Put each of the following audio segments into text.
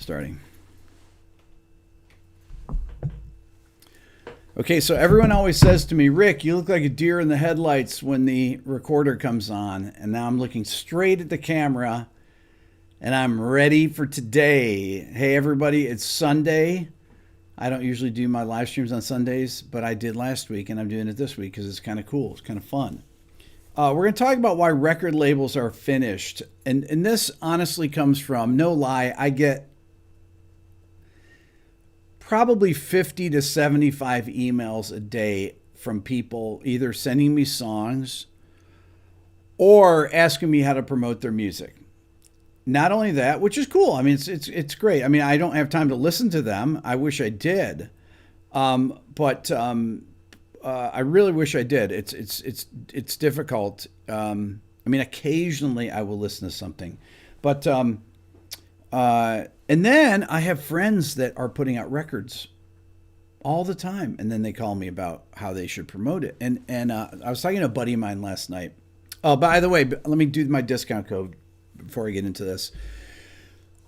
Starting. Okay, so everyone always says to me, Rick, you look like a deer in the headlights when the recorder comes on. And now I'm looking straight at the camera and I'm ready for today. Hey, everybody, it's Sunday. I don't usually do my live streams on Sundays, but I did last week and I'm doing it this week because it's kind of cool. It's kind of fun. We're going to talk about why record labels are finished. And this honestly comes from, no lie, I get probably 50 to 75 emails a day from people either sending me songs or asking me how to promote their music. Not only that, which is cool. I mean, it's great. I mean, I don't have time to listen to them. I wish I did. But I really wish I did. It's difficult. I mean, occasionally I will listen to something, but and then I have friends that are putting out records all the time, and then they call me about how they should promote it. And I was talking to a buddy of mine last night. Oh, by the way, let me do my discount code before I get into this.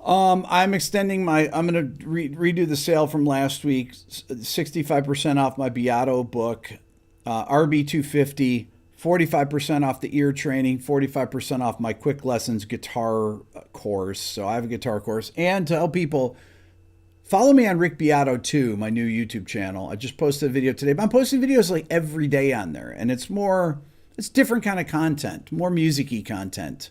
I'm extending I'm going to redo the sale from last week. 65% off my Beato book, RB250, 45% off the ear training, 45% off my quick lessons guitar course. So I have a guitar course. And to help people, follow me on Rick Beato 2, my new YouTube channel. I just posted a video today, but I'm posting videos like every day on there. And it's different kind of content, more music-y content,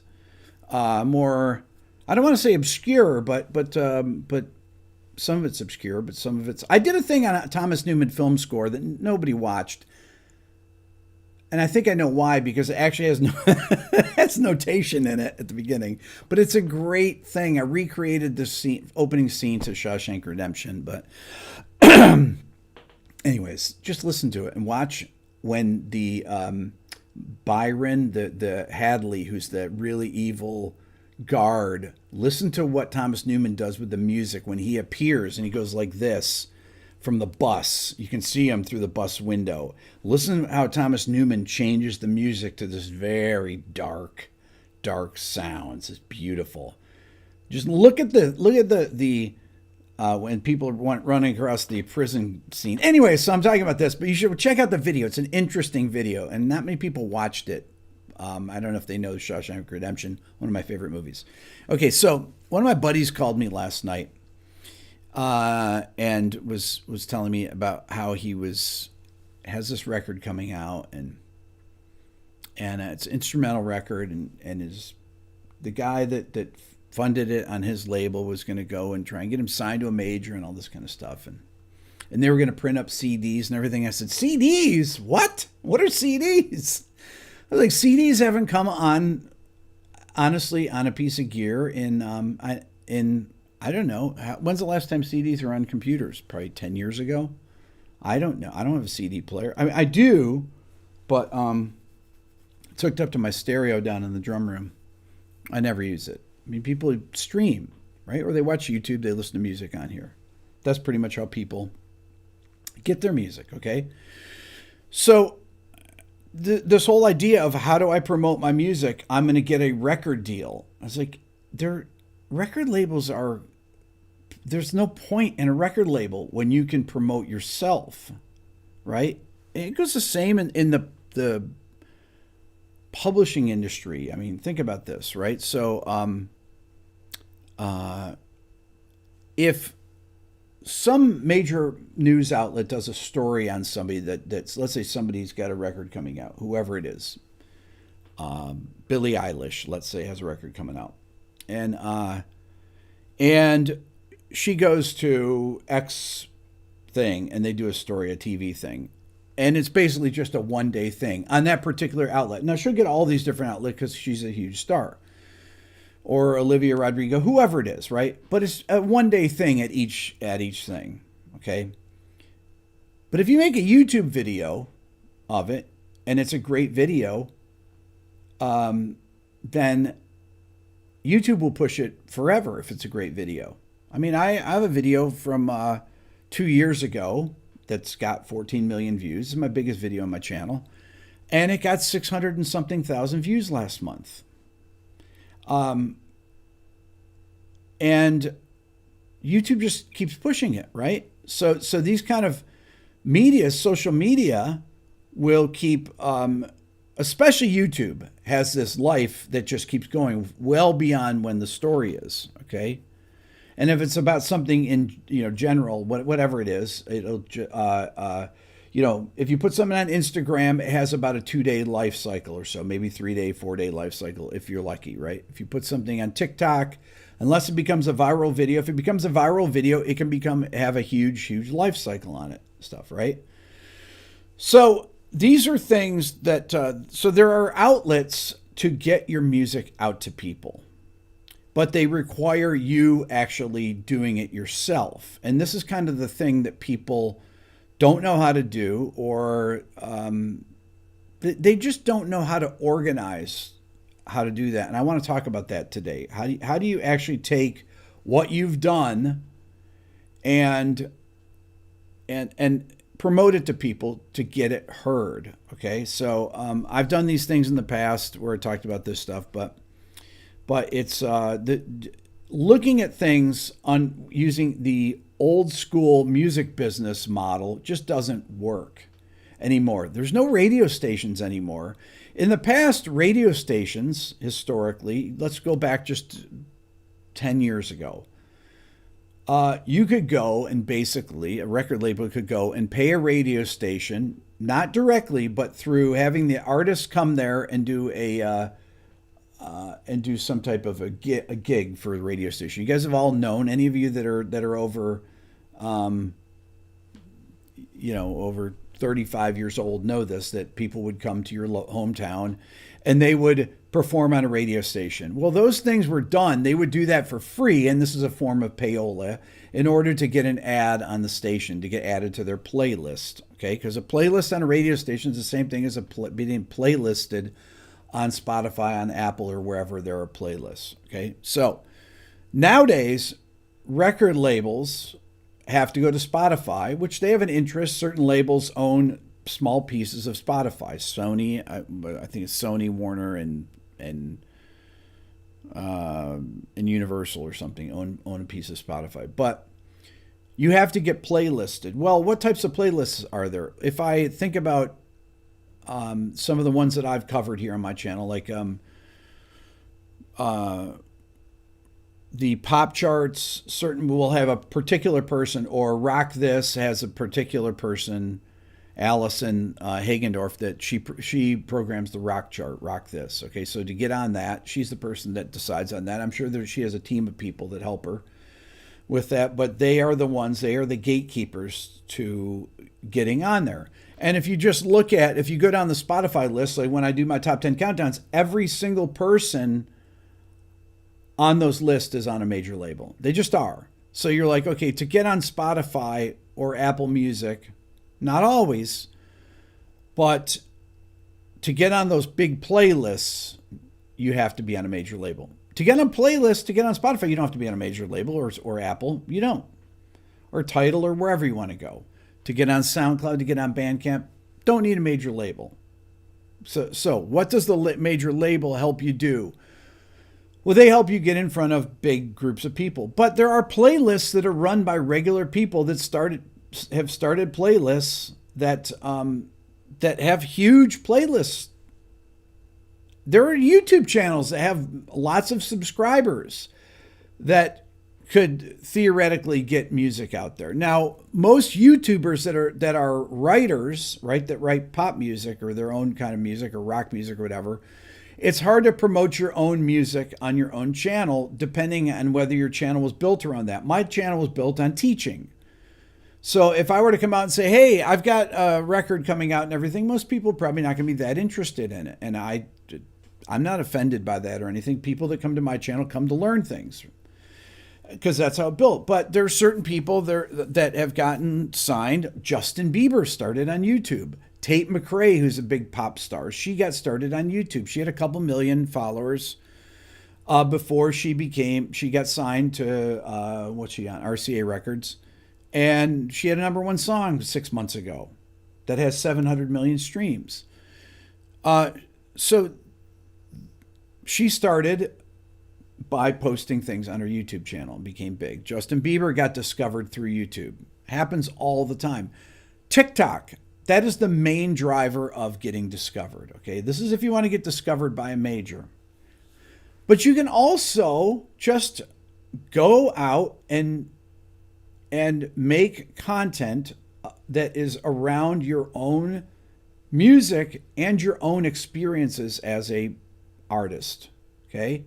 more, I don't want to say obscure, but some of it's obscure, but some of it's, I did a thing on a Thomas Newman film score that nobody watched. And I think I know why, because it actually has notation in it at the beginning. But it's a great thing. I recreated the opening scene to Shawshank Redemption. But anyways, just listen to it and watch when the Byron, the Hadley, who's the really evil guard, listen to what Thomas Newman does with the music when he appears and he goes like this. From the bus. You can see him through the bus window. Listen to how Thomas Newman changes the music to this very dark sounds. It's beautiful. Just look at the when people are running across the prison scene. Anyway, so I'm talking about this, but you should check out the video. It's an interesting video, and not many people watched it. I don't know if they know Shawshank Redemption, one of my favorite movies. Okay, so one of my buddies called me last night. And was telling me about how he has this record coming out and it's an instrumental record and is the guy that funded it on his label was going to go and try and get him signed to a major and all this kind of stuff. And they were going to print up CDs and everything. I said, CDs? What are CDs? I was like, CDs haven't come on, honestly, on a piece of gear in I don't know. When's the last time CDs were on computers? Probably 10 years ago. I don't know. I don't have a CD player. I mean, I do, but it's hooked up to my stereo down in the drum room. I never use it. I mean, people stream, right? Or they watch YouTube. They listen to music on here. That's pretty much how people get their music, okay? So this whole idea of how do I promote my music? I'm going to get a record deal. I was like, record labels are... There's no point in a record label when you can promote yourself, right? It goes the same in the publishing industry. I mean, think about this, right? So if some major news outlet does a story on somebody that's, let's say somebody's got a record coming out, whoever it is, Billie Eilish, let's say, has a record coming out, and she goes to X thing and they do a story, a TV thing. And it's basically just a one-day thing on that particular outlet. Now, she'll get all these different outlets because she's a huge star. Or Olivia Rodrigo, whoever it is, right? But it's a one-day thing at each thing, okay? But if you make a YouTube video of it and it's a great video, then YouTube will push it forever if it's a great video. I mean, I have a video from 2 years ago that's got 14 million views. It's my biggest video on my channel. And it got 600 and something thousand views last month. And YouTube just keeps pushing it, right? So these kind of media, social media, will keep, especially YouTube has this life that just keeps going well beyond when the story is, okay? And if it's about something in, general, whatever it is, it'll, if you put something on Instagram, it has about a 2-day life cycle or so, maybe 3-day, 4-day life cycle if you're lucky, right? If you put something on TikTok, unless it becomes a viral video, if it becomes a viral video, it can have a huge life cycle on it, stuff, right? So these are things that, so there are outlets to get your music out to people, but they require you actually doing it yourself. And this is kind of the thing that people don't know how to do, or they just don't know how to organize how to do that. And I want to talk about that today. How do you actually take what you've done and promote it to people to get it heard? Okay, so I've done these things in the past where I talked about this stuff, but it's looking at things on using the old school music business model just doesn't work anymore. There's no radio stations anymore. In the past, radio stations, historically, let's go back just 10 years ago, you could go and basically, a record label could go and pay a radio station, not directly, but through having the artist come there and do some type of a gig for the radio station. You guys have all known, any of you that are over, over 35 years old know this, that people would come to your hometown and they would perform on a radio station. Well, those things were done. They would do that for free, and this is a form of payola, in order to get an ad on the station, to get added to their playlist, okay? Because a playlist on a radio station is the same thing as being playlisted on Spotify, on Apple, or wherever there are playlists, okay? So nowadays, record labels have to go to Spotify, which they have an interest. Certain labels own small pieces of Spotify. Sony, I think it's Sony, Warner, and Universal or something own a piece of Spotify. But you have to get playlisted. Well, what types of playlists are there? If I think about some of the ones that I've covered here on my channel, like the pop charts, certain will have a particular person, or Rock This has a particular person, Allison Hagendorf, that she programs the rock chart, Rock This. Okay, so to get on that, she's the person that decides on that. I'm sure that she has a team of people that help her with that, but they are the gatekeepers to getting on there. And if you just if you go down the Spotify list, like when I do my top 10 countdowns, every single person on those lists is on a major label. They just are. So you're like, okay, to get on Spotify or Apple Music, not always, but to get on those big playlists, you have to be on a major label. To get on playlists, to get on Spotify, you don't have to be on a major label or Apple. You don't. Or Tidal, or wherever you want to go. To get on SoundCloud, to get on Bandcamp, don't need a major label. So what does the major label help you do? Well, they help you get in front of big groups of people. But there are playlists that are run by regular people that have started playlists that have huge playlists. There are YouTube channels that have lots of subscribers that could theoretically get music out there. Now, most YouTubers that are writers, right, that write pop music or their own kind of music or rock music or whatever, it's hard to promote your own music on your own channel, depending on whether your channel was built around that. My channel was built on teaching. So if I were to come out and say, hey, I've got a record coming out and everything, most people are probably not going to be that interested in it. And I'm not offended by that or anything. People that come to my channel come to learn things, because that's how it built. But there are certain people there that have gotten signed. Justin Bieber started on YouTube. Tate McRae, who's a big pop star, she got started on YouTube. She had a couple million followers before she got signed to, what's she on? RCA Records. And she had a #1 song 6 months ago that has 700 million streams. So she started by posting things on her YouTube channel and became big. Justin Bieber got discovered through YouTube. Happens all the time. TikTok, that is the main driver of getting discovered. Okay, this is if you want to get discovered by a major. But you can also just go out and make content that is around your own music and your own experiences as a artist. Okay.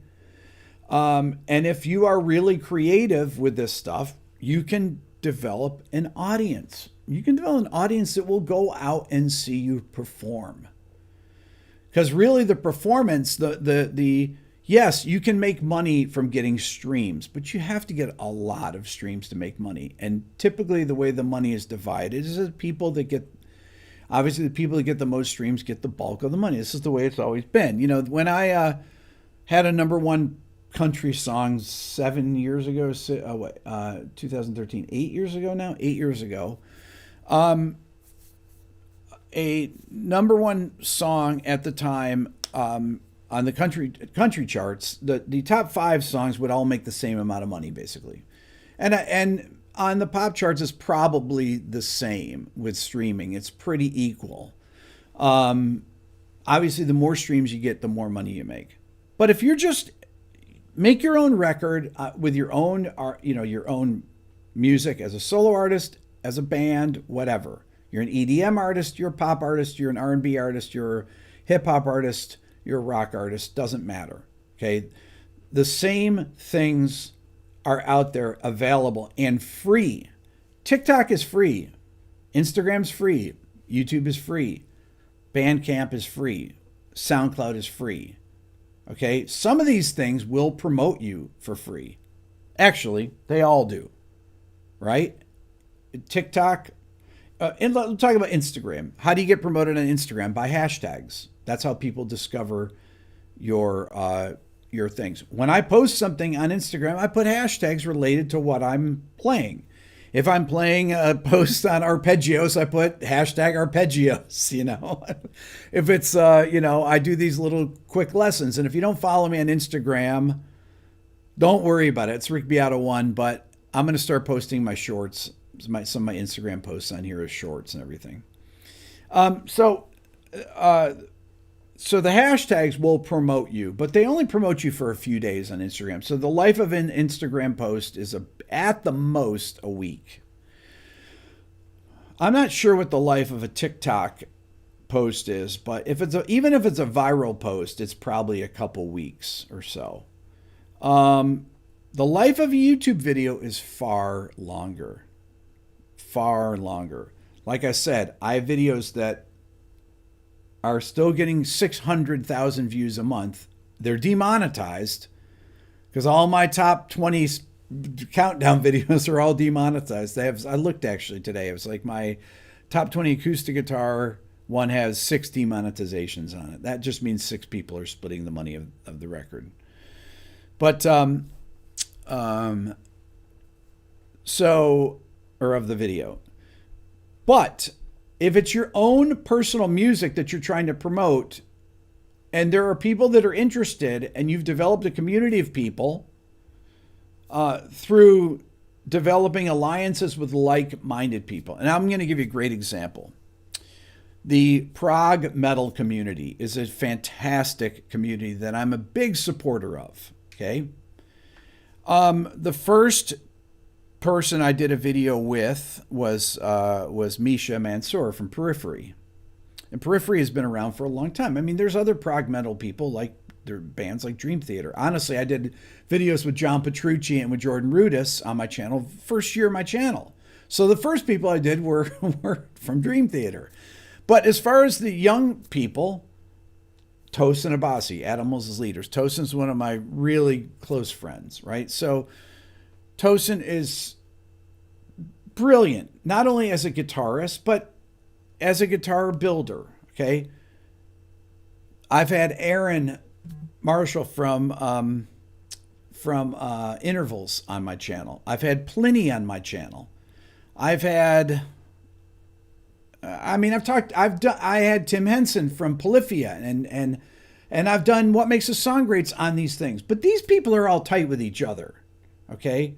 And if you are really creative with this stuff, you can develop an audience. You can develop an audience that will go out and see you perform. Because really the performance, yes, you can make money from getting streams, but you have to get a lot of streams to make money. And typically the way the money is divided is that people that get, obviously the people that get the most streams get the bulk of the money. This is the way it's always been. You know, when I had a #1 country song 7 years ago, 2013, 8 years ago now, 8 years ago, a #1 song at the time, on the country charts, the top 5 songs would all make the same amount of money basically, and on the pop charts is probably the same with streaming. It's pretty equal. Obviously, the more streams you get, the more money you make. But if you're just make your own record with your own your own music as a solo artist, as a band, whatever. You're an EDM artist, you're a pop artist, you're an R&B artist, you're a hip hop artist, you're a rock artist, doesn't matter. Okay? The same things are out there available and free. TikTok is free. Instagram's free. YouTube is free. Bandcamp is free. SoundCloud is free. Okay? Some of these things will promote you for free. Actually, they all do. Right? TikTok. And let's talk about Instagram. How do you get promoted on Instagram? By hashtags. That's how people discover your things. When I post something on Instagram, I put hashtags related to what I'm playing. If I'm playing a post on arpeggios, I put hashtag arpeggios, you know. If it's, I do these little quick lessons. And if you don't follow me on Instagram, don't worry about it. It's Rick Beato 1, but I'm going to start posting my shorts. Some of my Instagram posts on here is shorts and everything. So the hashtags will promote you, but they only promote you for a few days on Instagram. So the life of an Instagram post is at the most a week. I'm not sure what the life of a TikTok post is, but even if it's a viral post, it's probably a couple weeks or so. The life of a YouTube video is far longer. Far longer. Like I said, I have videos that are still getting 600,000 views a month. They're demonetized because all my top 20 countdown videos are all demonetized. I looked actually today. It was like my top 20 acoustic guitar one has 6 demonetizations on it. That just means 6 people are splitting the money of the record. But of the video. But if it's your own personal music that you're trying to promote, and there are people that are interested, and you've developed a community of people through developing alliances with like-minded people. And I'm going to give you a great example. The prog metal community is a fantastic community that I'm a big supporter of. Okay. The first person I did a video with was Misha Mansour from Periphery. And Periphery has been around for a long time. I mean, there's other prog metal people, like there are bands like Dream Theater. Honestly, I did videos with John Petrucci and with Jordan Rudess on my channel, first year of my channel. So the first people I did were from Dream Theater. But as far as the young people, Tosin Abasi, Adam Moses Leaders. Tosin's one of my really close friends, right? So Tosin is brilliant, not only as a guitarist, but as a guitar builder, okay? I've had Aaron Marshall from Intervals on my channel. I've had Pliny on my channel. I had Tim Henson from Polyphia and And I've done What Makes a Song Greats on these things. But these people are all tight with each other. Okay?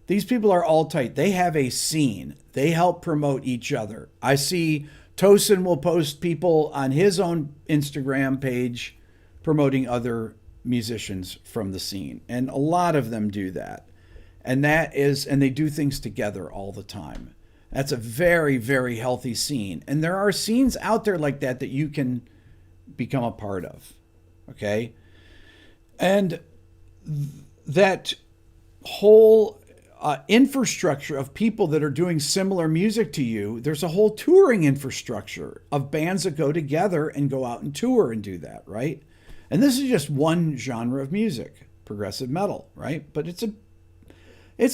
These people are all tight. They have a scene. They help promote each other. I see Tosin will post people on his own Instagram page promoting other musicians from the scene. And a lot of them do that. And they do things together all the time. That's a very, very healthy scene. And there are scenes out there like that that you can become a part of. Okay? And that whole infrastructure of people that are doing similar music to you, there's a whole touring infrastructure of bands that go together and go out and tour and do that, right? And this is just one genre of music, progressive metal, right? But it's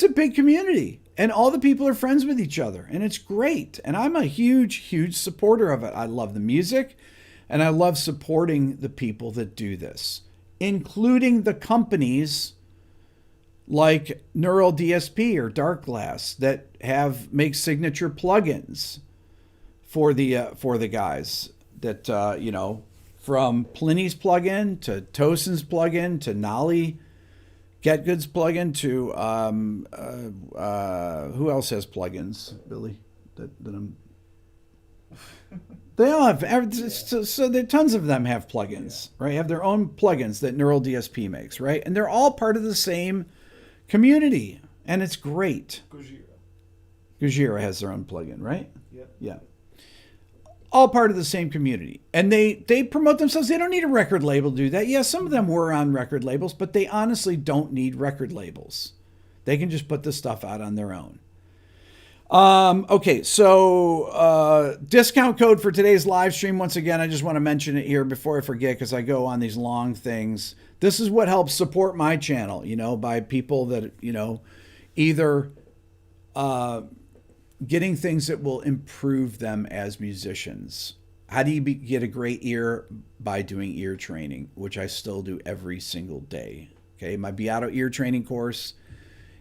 a big community, and all the people are friends with each other, and it's great. And I'm a huge, huge supporter of it. I love the music, and I love supporting the people that do this, including the companies like Neural DSP or Dark Glass that make signature plugins for the guys that from Pliny's plugin to Tosin's plugin to Nolly Get Good's plugin to who else has plugins, Billy? They all have, so there tons of them have plugins, right? Have their own plugins that Neural DSP makes, right? And they're all part of the same community, and it's great. Gojira has their own plugin, right? Yeah. All part of the same community. And they promote themselves. They don't need a record label to do that. Yeah, some of them were on record labels, but they honestly don't need record labels. They can just put this stuff out on their own. Okay, so discount code for today's live stream. Once again, I just want to mention it here before I forget, because I go on these long things. This is what helps support my channel, by people that, either getting things that will improve them as musicians. How do you get a great ear? By doing ear training, which I still do every single day. Okay, my Beato ear training course,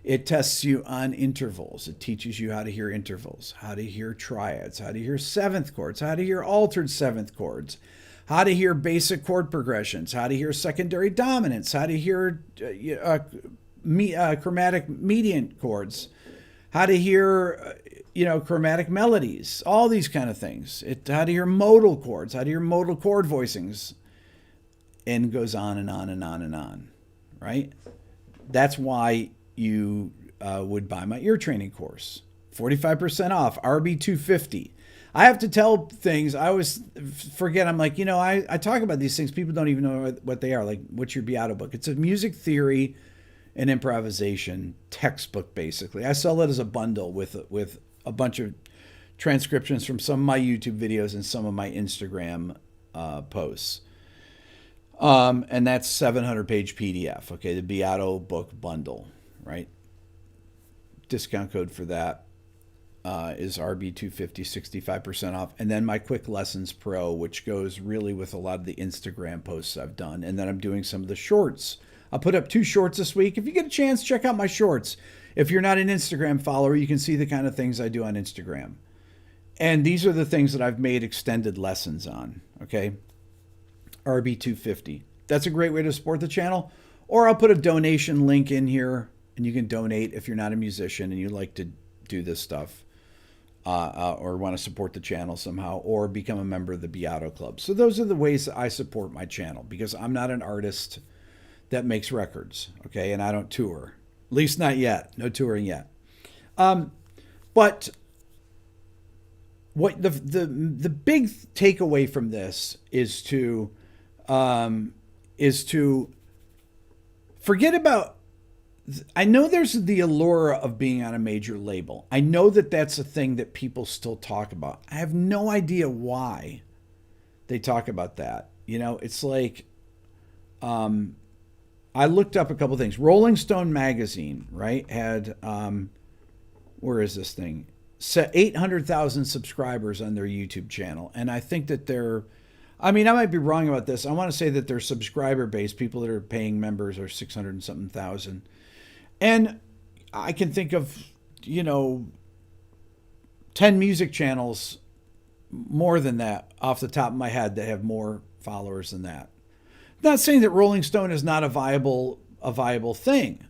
it tests you on intervals. It teaches you how to hear intervals, how to hear triads, how to hear seventh chords, how to hear altered seventh chords, how to hear basic chord progressions, how to hear secondary dominants, how to hear chromatic median chords, how to hear chromatic melodies, all these kind of things. How to hear modal chords, how to hear modal chord voicings, and goes on and on and on and on, right? That's why you would buy my ear training course. 45% off, RB250. I have to tell things. I always forget. I'm like, I talk about these things. People don't even know what they are. Like, what's your Beato book? It's a music theory and improvisation textbook, basically. I sell it as a bundle with a bunch of transcriptions from some of my YouTube videos and some of my Instagram posts. And that's 700-page PDF. Okay, the Beato book bundle, right? Discount code for that is RB250, 65% off. And then my Quick Lessons Pro, which goes really with a lot of the Instagram posts I've done. And then I'm doing some of the shorts. I'll put up 2 shorts this week. If you get a chance, check out my shorts. If you're not an Instagram follower, you can see the kind of things I do on Instagram. And these are the things that I've made extended lessons on, okay? RB250. That's a great way to support the channel. Or I'll put a donation link in here, and you can donate if you're not a musician and you like to do this stuff, or want to support the channel somehow, or become a member of the Beato Club. So those are the ways that I support my channel, because I'm not an artist that makes records, okay? And I don't tour. At least not yet. No touring yet. But what the big takeaway from this is to forget about. I know there's the allure of being on a major label. I know that that's a thing that people still talk about. I have no idea why they talk about that. It's like, I looked up a couple things. Rolling Stone magazine, right, had, where is this thing? 800,000 subscribers on their YouTube channel. And I think that I might be wrong about this. I want to say that their subscriber base, people that are paying members, are 600 and something thousand. And I can think of, 10 music channels more than that off the top of my head that have more followers than that. Not saying that Rolling Stone is not a viable thing,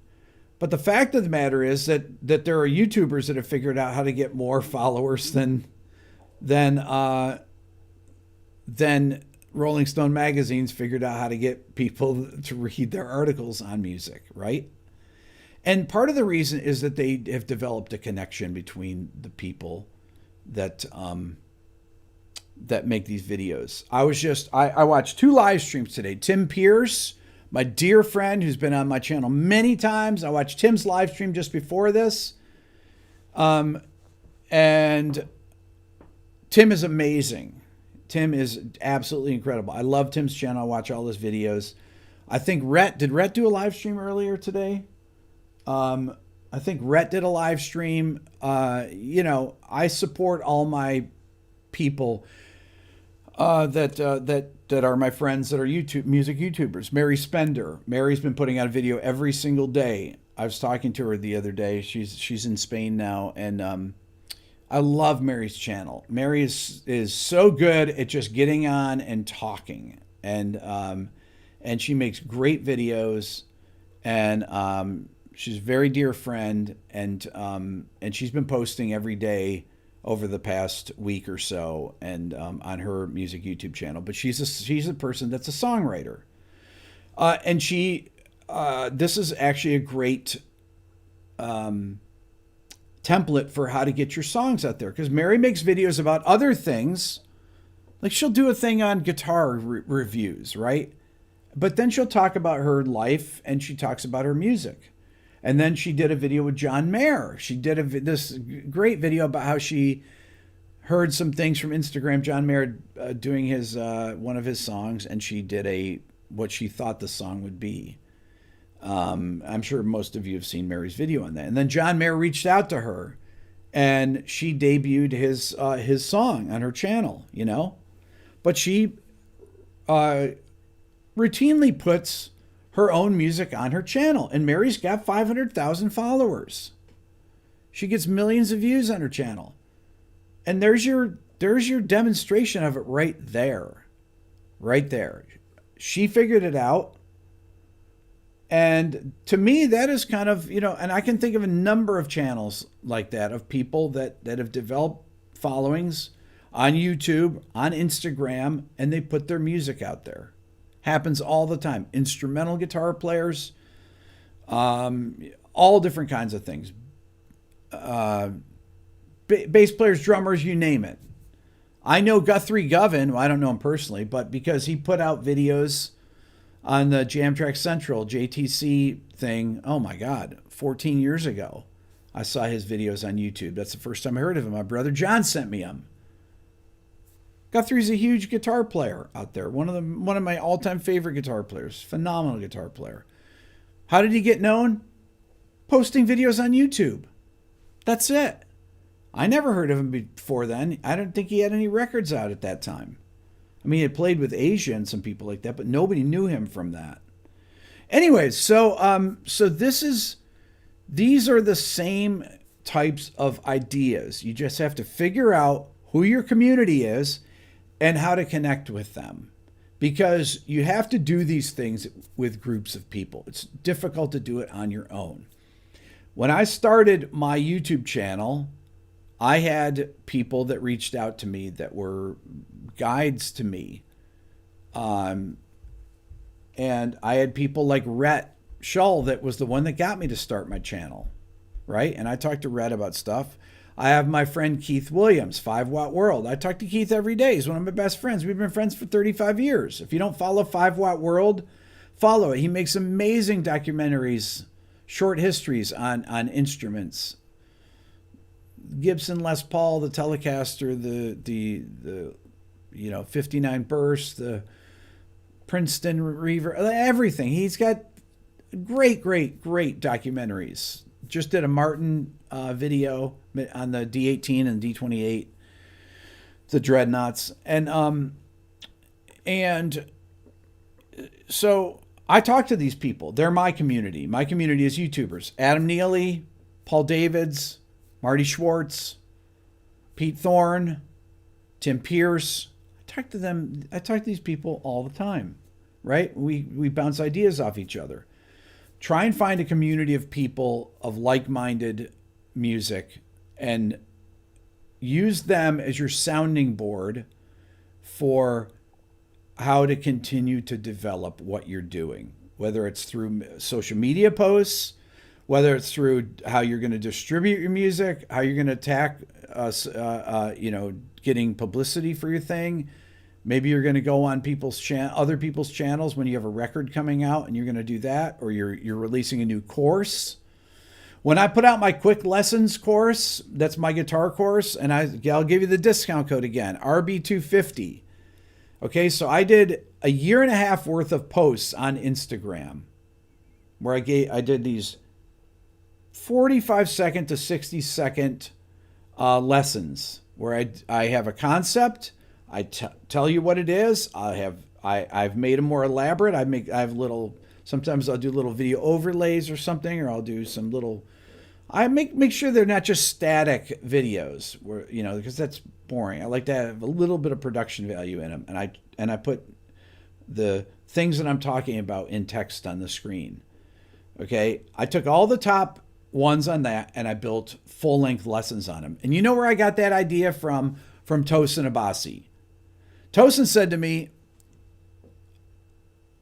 but the fact of the matter is that there are YouTubers that have figured out how to get more followers than than Rolling Stone magazine's figured out how to get people to read their articles on music, right? And part of the reason is that they have developed a connection between the people that that make these videos. I watched 2 live streams today. Tim Pierce, my dear friend who's been on my channel many times. I watched Tim's live stream just before this. And Tim is amazing. Tim is absolutely incredible. I love Tim's channel. I watch all his videos. I think did Rhett do a live stream earlier today? I think Rhett did a live stream. I support all my people that are my friends that are music YouTubers. Mary Spender. Mary's been putting out a video every single day. I was talking to her the other day. She's in Spain now, and I love Mary's channel. Mary is so good at just getting on and talking, and she makes great videos, and she's a very dear friend, and she's been posting every day over the past week or so, and on her music YouTube channel. But she's a person that's a songwriter, and this is actually a great template for how to get your songs out there, because Mary makes videos about other things. Like, she'll do a thing on guitar reviews, right? But then she'll talk about her life, and she talks about her music. And then she did a video with John Mayer. She did this great video about how she heard some things from Instagram. John Mayer doing his one of his songs, and she did what she thought the song would be. I'm sure most of you have seen Mary's video on that. And then John Mayer reached out to her, and she debuted his song on her channel. But she routinely puts her own music on her channel, and Mary's got 500,000 followers. She gets millions of views on her channel, and there's your demonstration of it right there. She figured it out, and to me that is kind of, and I can think of a number of channels like that, of people that have developed followings on YouTube, on Instagram, and they put their music out there. Happens all the time. Instrumental guitar players, all different kinds of things. Bass players, drummers, you name it. I know Guthrie Govan. Well, I don't know him personally, but because he put out videos on the Jam Track Central JTC thing, oh my God, 14 years ago, I saw his videos on YouTube. That's the first time I heard of him. My brother John sent me them. Guthrie's a huge guitar player out there. One of my all-time favorite guitar players. Phenomenal guitar player. How did he get known? Posting videos on YouTube. That's it. I never heard of him before then. I don't think he had any records out at that time. I mean, he had played with Asia and some people like that, but nobody knew him from that. Anyways, so these are the same types of ideas. You just have to figure out who your community is and how to connect with them, because you have to do these things with groups of people. It's difficult to do it on your own. When I started my YouTube channel, I had people that reached out to me that were guides to me. And I had people like Rhett Shull that was the one that got me to start my channel, right? And I talked to Rhett about stuff. I have my friend Keith Williams, 5 Watt World. I talk to Keith every day. He's one of my best friends. We've been friends for 35 years. If you don't follow 5 Watt World, follow it. He makes amazing documentaries, short histories on instruments. Gibson Les Paul, the Telecaster, the 59 Burst, the Princeton Reverb, everything. He's got great documentaries. Just did a Martin video on the D18 and D28, the Dreadnoughts, and so I talk to these people. They're my community. My community is YouTubers: Adam Neely, Paul Davids, Marty Schwartz, Pete Thorne, Tim Pierce. I talk to them. I talk to these people all the time. right? We bounce ideas off each other. Try and find a community of people of like-minded music and use them as your sounding board for how to continue to develop what you're doing, whether it's through social media posts, whether it's through how you're going to distribute your music, how you're going to attack getting publicity for your thing. Maybe you're going to go on other people's channels when you have a record coming out, and you're going to do that, or you're releasing a new course. When I put out my quick lessons course, that's my guitar course, and I'll give you the discount code again, RB250. Okay, so I did a year and a half worth of posts on Instagram where I did these 45-second to 60-second lessons where I have a concept. I tell you what it is. I've made them more elaborate. Sometimes I'll do little video overlays or something, or I'll do some little. I make sure they're not just static videos, where because that's boring. I like to have a little bit of production value in them, and I put the things that I'm talking about in text on the screen. Okay, I took all the top ones on that, and I built full-length lessons on them. And you know where I got that idea from? From Tosin Abasi. Tosin said to me,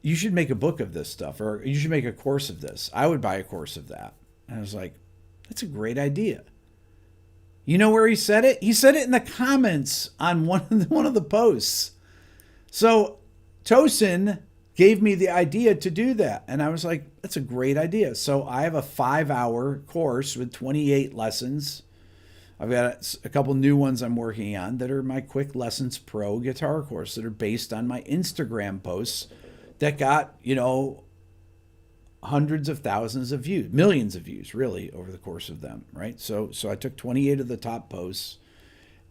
you should make a book of this stuff, or you should make a course of this. I would buy a course of that. And I was like, that's a great idea. You know where he said it? He said it in the comments on one of the posts. So Tosin gave me the idea to do that. And I was like, that's a great idea. So I have a 5-hour course with 28 lessons. I've got a couple new ones I'm working on that are my Quick Lessons Pro guitar course that are based on my Instagram posts that got, hundreds of thousands of views, millions of views, really, over the course of them, right? So I took 28 of the top posts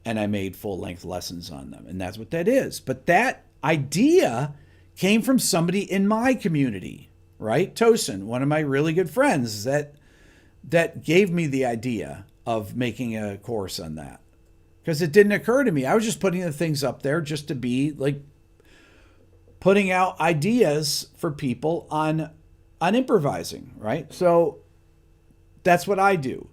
and I made full-length lessons on them. And that's what that is. But that idea came from somebody in my community, right? Tosin, one of my really good friends that gave me the idea of making a course on that, because it didn't occur to me. I was just putting the things up there just to be like putting out ideas for people on improvising, right? So that's what I do.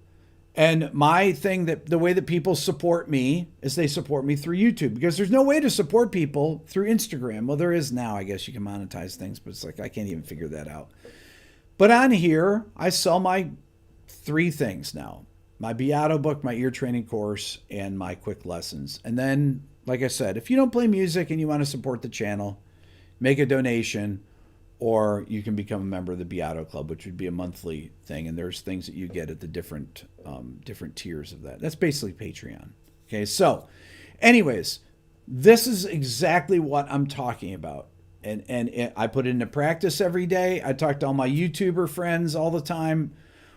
And my thing, that the way that people support me is they support me through YouTube, because there's no way to support people through Instagram. Well, there is now. I guess you can monetize things, but it's like I can't even figure that out. But on here, I sell my 3 things now: my Beato book, my ear training course, and my quick lessons. And then, like I said, if you don't play music and you want to support the channel, make a donation, or you can become a member of the Beato Club, which would be a monthly thing. And there's things that you get at the different tiers of that. That's basically Patreon. Okay, so anyways, this is exactly what I'm talking about. And I put it into practice every day. I talk to all my YouTuber friends all the time.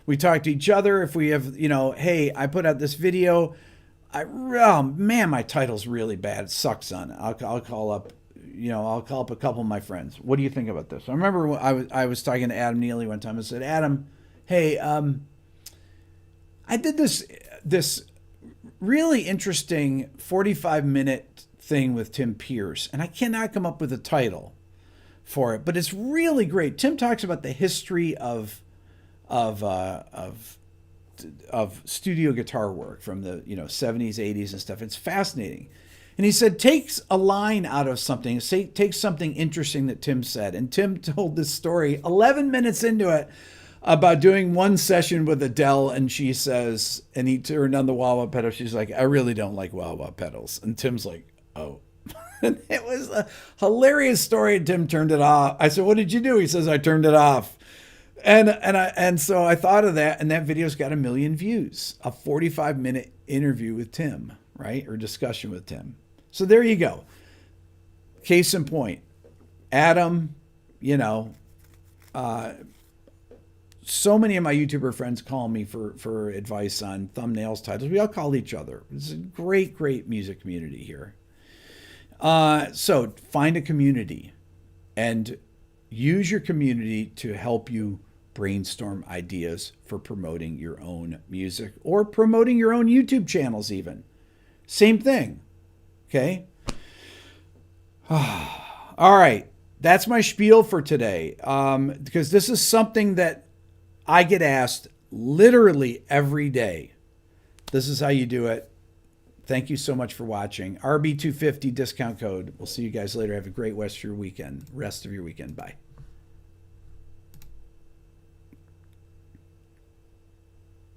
We talk to each other. If we have, hey, I put out this video. Oh man, my title's really bad. It sucks on it. I'll call up, I'll call up a couple of my friends. What do you think about this? I remember when I was talking to Adam Neely one time. I said, Adam, hey, I did this really interesting 45-minute thing with Tim Pierce, and I cannot come up with a title for it, but it's really great. Tim talks about the history of studio guitar work from the 70s, 80s and stuff. It's fascinating. And he said, takes a line out of something, take something interesting that Tim said. And Tim told this story 11 minutes into it about doing one session with Adele, and she says, and he turned on the wah-wah pedal. She's like, I really don't like wah-wah pedals. And Tim's like, oh. And it was a hilarious story. And Tim turned it off. I said, what did you do? He says, I turned it off. And so I thought of that, and that video's got 1 million views. A 45-minute interview with Tim, right? Or discussion with Tim. So there you go. Case in point. Adam, so many of my YouTuber friends call me for advice on thumbnails, titles. We all call each other. It's a great, great music community here. So find a community and use your community to help you brainstorm ideas for promoting your own music or promoting your own YouTube channels even. Same thing. Okay? All right. that's my spiel for today. Because this is something that I get asked literally every day. This is how you do it. Thank you so much for watching. RB250 discount code. We'll see you guys later. Have a great rest of your weekend. Bye.